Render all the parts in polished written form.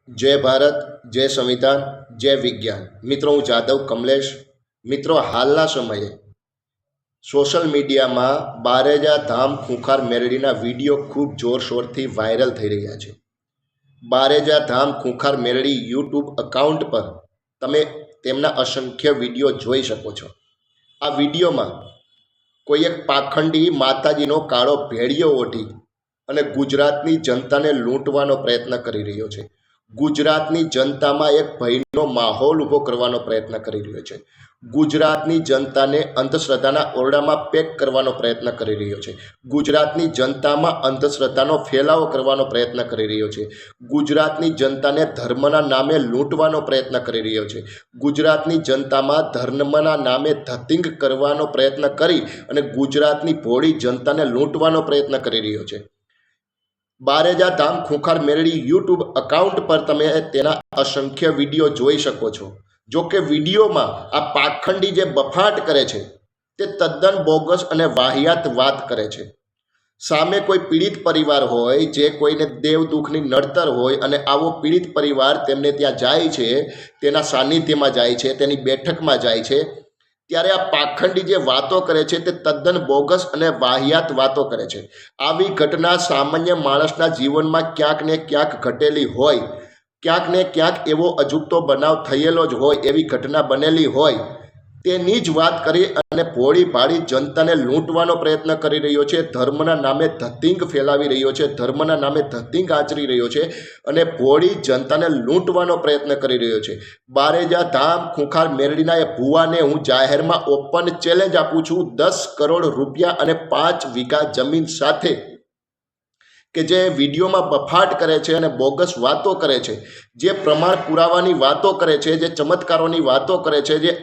जय भारत, जय संविधान, जय विज्ञान। मित्रों, હું જાદવ કમલેશ। મિત્રો, હાલના સમયે સોશિયલ મીડિયામાં બારેજા ધામ ખૂંખાર મેળડીના વિડીયો ખૂબ જોરશોરથી વાયરલ થઈ રહ્યા છે। બારેજા ધામ ખૂંખાર મેળડી યુટ્યુબ અકાઉન્ટ પર તમે તેમના અસંખ્ય વિડીયો જોઈ શકો છો। આ વિડીયોમાં કોઈ એક પાખંડી માતાજીનો કાળો ભેડિયો ઓઢી અને ગુજરાતની જનતાને લૂંટવાનો પ્રયત્ન કરી રહ્યો છે। ગુજરાતની જનતામાં એક ભયનો માહોલ ઊભો કરવાનો પ્રયત્ન કરી રહ્યો છે। ગુજરાતની જનતાને અંધશ્રદ્ધાના ઓરડામાં પેક કરવાનો પ્રયત્ન કરી રહ્યો છે। ગુજરાતની જનતામાં અંધશ્રદ્ધાનો ફેલાવો કરવાનો પ્રયત્ન કરી રહ્યો છે। ગુજરાતની જનતાને ધર્મના નામે લૂંટવાનો પ્રયત્ન કરી રહ્યો છે। ગુજરાતની જનતામાં ધર્મના નામે ધતિંગ કરવાનો પ્રયત્ન કરી અને ગુજરાતની ભોળી જનતાને લૂંટવાનો પ્રયત્ન કરી રહ્યો છે। બારેજા ધામ ખૂંખાર મેળડી યુટ્યુબ અકાઉન્ટ પર તમે તેના અસંખ્ય વિડીયો જોઈ શકો છો। જો કે વિડીયોમાં આ પાખંડી જે બફાટ કરે છે તે તદ્દન બોગસ અને વાહિયાત વાત કરે છે। સામે કોઈ પીડિત પરિવાર હોય, જે કોઈને દેવ દુઃખની નડતર હોય અને આવો પીડિત પરિવાર તેમને ત્યાં જાય છે, તેના સાનિધ્યમાં જાય છે, તેની બેઠકમાં જાય છે, ત્યારે આ પાખંડી જે વાતો કરે છે તે તદ્દન બોગસ અને વાહિયાત વાતો કરે છે। આવી ઘટના સામાન્ય માણસના જીવનમાં ક્યાંક ને ક્યાંક ઘટેલી હોય, ક્યાંક ને ક્યાંક એવો અજુગતો બનાવ થયેલો જ હોય, એવી ઘટના બનેલી હોય, તેની જ વાત કરી અને ભોળી ભાળી જનતાને લૂંટવાનો પ્રયત્ન કરી રહ્યો છે। ધર્મના નામે ધતિંગ ફેલાવી રહ્યો છે, ધર્મના નામે ધતિંગ આચરી રહ્યો છે અને ભોળી જનતાને લૂંટવાનો પ્રયત્ન કરી રહ્યો છે। બારેજા ધામ ખૂંખાર મેળડીના એ ભુવાને હું જાહેરમાં ઓપન ચેલેન્જ આપું છું, 10 કરોડ રૂપિયા અને 5 વીઘા જમીન સાથે, કે જે વિડીયોમાં બફાટ કરે છે અને બોગસ વાતો કરે છે, જે પ્રમાણ પુરાવાની વાતો કરે છે, જે ચમત્કારોની વાતો કરે છે, જે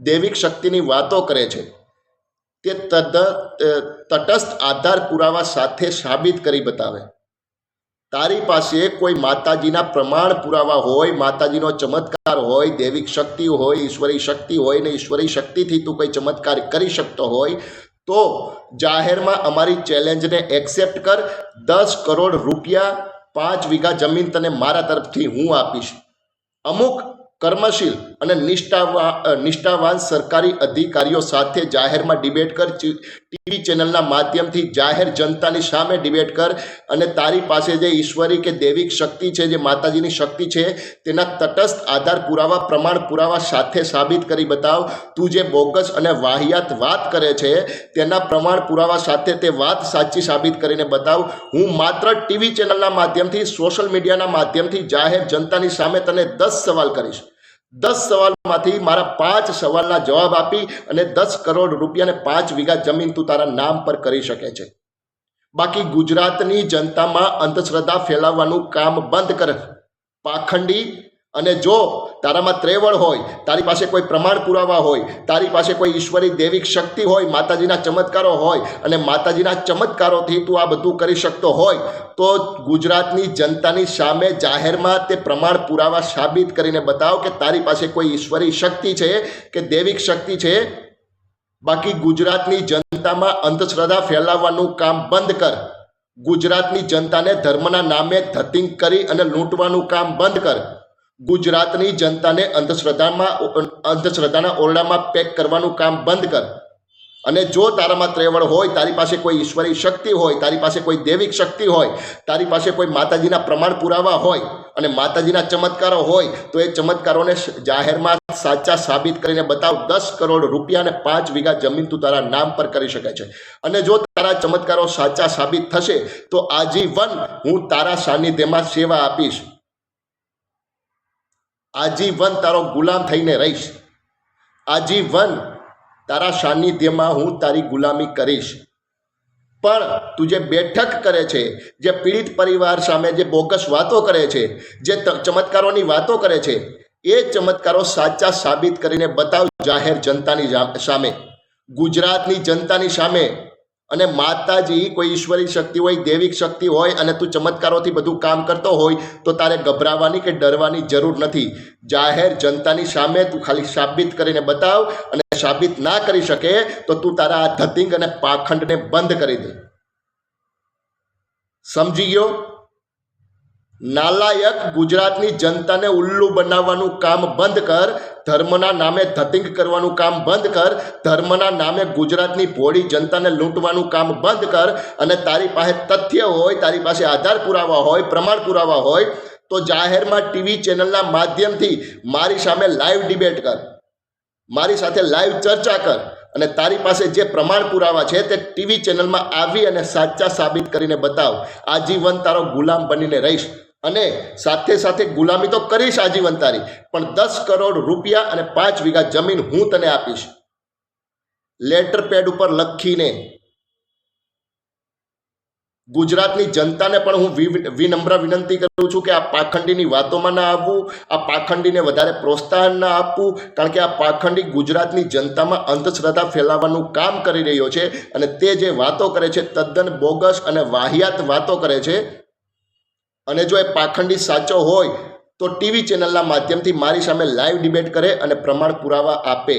દૈવિક શક્તિની વાતો કરે છે, તે તટસ્થ આધાર પુરાવા સાથે સાબિત કરી બતાવે। તારી પાસે કોઈ માતાજીના પ્રમાણ પુરાવા હોય, માતાજીનો ચમત્કાર હોય, દૈવિક શક્તિ હોય, ઈશ્વરી શક્તિ હોય ને ઈશ્વરી શક્તિથી તું કોઈ ચમત્કાર કરી શકતો હોય તો જાહેરમાં અમારી ચેલેન્જને એક્સેપ્ટ કર। 10 કરોડ રૂપિયા, 5 વીઘા જમીન તને મારા તરફથી હું આપીશ। અમુક કર્મશીલ અને નિષ્ઠાવાન સરકારી અધિકારીઓ સાથે જાહેરમાં ડિબેટ કર, ટીવી ચેનલના માધ્યમથી જાહેર જનતાની સામે ડિબેટ કર અને તારી પાસે જે ઈશ્વરી કે દૈવિક શક્તિ છે, જે માતાજીની શક્તિ છે, તેના તટસ્થ આધાર પુરાવા, પ્રમાણ પુરાવા સાથે સાબિત કરી બતાવ। તું જે બોગસ અને વાહિયાત વાત કરે છે તેના પ્રમાણ પુરાવા સાથે તે વાત સાચી સાબિત કરીને બતાવ। હું માત્ર ટીવી ચેનલના માધ્યમથી, સોશિયલ મીડિયાના માધ્યમથી જાહેર જનતાની સામે તને 10 સવાલ કરીશ। 10 સવાલમાંથી મારા 5 સવાલના જવાબ આપી અને 10 કરોડ રૂપિયા અને 5 વીઘા જમીન તું તારા નામ પર કરી શકે છે। બાકી ગુજરાતની જનતામાં અંધશ્રદ્ધા ફેલાવવાનું કામ બંધ કર, પાખંડી। અને જો તારામાં ત્રેવડ હોય, તારી પાસે કોઈ પ્રમાણ પુરાવા હોય, તારી પાસે કોઈ ઈશ્વરી દૈવિક શક્તિ હોય, માતાજીના ચમત્કારો હોય અને માતાજીના ચમત્કારોથી તું આ બધું કરી શકતો હોય તો ગુજરાતની જનતાની સામે જાહેરમાં તે પ્રમાણ પુરાવા સાબિત કરીને બતાવ કે તારી પાસે કોઈ ઈશ્વરી શક્તિ છે કે દૈવિક શક્તિ છે। બાકી ગુજરાતની જનતામાં અંધશ્રદ્ધા ફેલાવવાનું કામ બંધ કર। ગુજરાતની જનતાને ધર્મના નામે ધતિંગ કરી અને લૂંટવાનું કામ બંધ કર। ગુજરાતની જનતાને અંધશ્રદ્ધાના ઓરડામાં પેક કરવાનું કામ બંધ કર। અને જો તારામાં ત્રેવડ હોય, તારી પાસે કોઈ ઈશ્વરી શક્તિ હોય, તારી પાસે કોઈ દૈવિક શક્તિ હોય, તારી પાસે કોઈ માતાજીના પ્રમાણ પુરાવા હોય અને માતાજીના ચમત્કારો હોય તો એ ચમત્કારોને જાહેરમાં સાચા સાબિત કરીને બતાવ। 10 કરોડ રૂપિયા અને 5 વીઘા જમીન તું તારા નામ પર કરી શકે છે। અને જો તારા ચમત્કારો સાચા સાબિત થશે તો આજીવન હું તારા સાનિધ્યમાં સેવા આપીશ, આજીવન તારો ગુલામ થઈને રહીશ, આજીવન તારા સાનિધ્યમાં હું તારી ગુલામી કરીશ। પણ તું જે બેઠક કરે છે, જે પીડિત પરિવાર સામે જે બોગસ વાતો કરે છે, જે ચમત્કારોની વાતો કરે છે, એ ચમત્કારો સાચા સાબિત કરીને બતાવ જાહેર જનતાની સામે, ગુજરાતની જનતાની સામે। અને માતાજી કોઈ ઈશ્વરી શક્તિ હોય, દૈવિક શક્તિ હોય અને તું ચમત્કારોથી બધું કામ કરતો હોય તો તારે ગભરાવાની કે ડરવાની જરૂર નથી। જાહેર જનતાની સામે તું ખાલી સાબિત કરીને બતાવ અને સાબિત ના કરી શકે તો તું તારા આ ધતિંગ અને પાખંડને બંધ કરી દે। સમજી ગયો? નાલાયક, ગુજરાતની જનતાને ઉલ્લુ બનાવવાનું કામ બંધ કર. ધર્મના નામે ધતિંગ કરવાનું કામ બંધ કર. ધર્મના નામે ગુજરાતની ભોળી જનતાને લૂંટવાનું કામ બંધ કર. અને તારી પાસે તથ્ય હોય, તારી પાસે આધાર પુરાવા હોય, પ્રમાણ પુરાવા હોય તો જાહેરમાં ટીવી ચેનલના માધ્યમથી મારી સામે લાઈવ ડિબેટ કર, મારી સાથે લાઈવ ચર્ચા કર. અને તારી પાસે જે પ્રમાણ પુરાવા છે તે ટીવી ચેનલમાં આવી અને સાચા સાબિત કરીને બતાવ. આજીવન તારો ગુલામ બનીને રહીશ અને સાથે સાથે ગુલામી તો કરીશ આજીવન તારી, પણ 10 કરોડ રૂપિયા અને 5 વીઘા જમીન હું તને આપીશ. લેટર પેડ ઉપર લખીને ગુજરાતની જનતાને પણ હું વિનમ્ર વિનંતી કરું છું કે આ પાખંડીની વાતોમાં ના આવવું, આ પાખંડીને વધારે પ્રોત્સાહન ના આપવું, કારણ કે આ પાખંડી ગુજરાતની જનતામાં અંધશ્રદ્ધા ફેલાવવાનું કામ કરી રહ્યો છે. અને તે જે વાતો કરે છે તદ્દન બોગસ અને વાહિયાત વાતો કરે છે. અને જો એ પાખંડી સાચો હોય તો ટીવી ચેનલના માધ્યમથી મારી સામે લાઈવ ડિબેટ કરે અને પ્રમાણ પુરાવા આપે.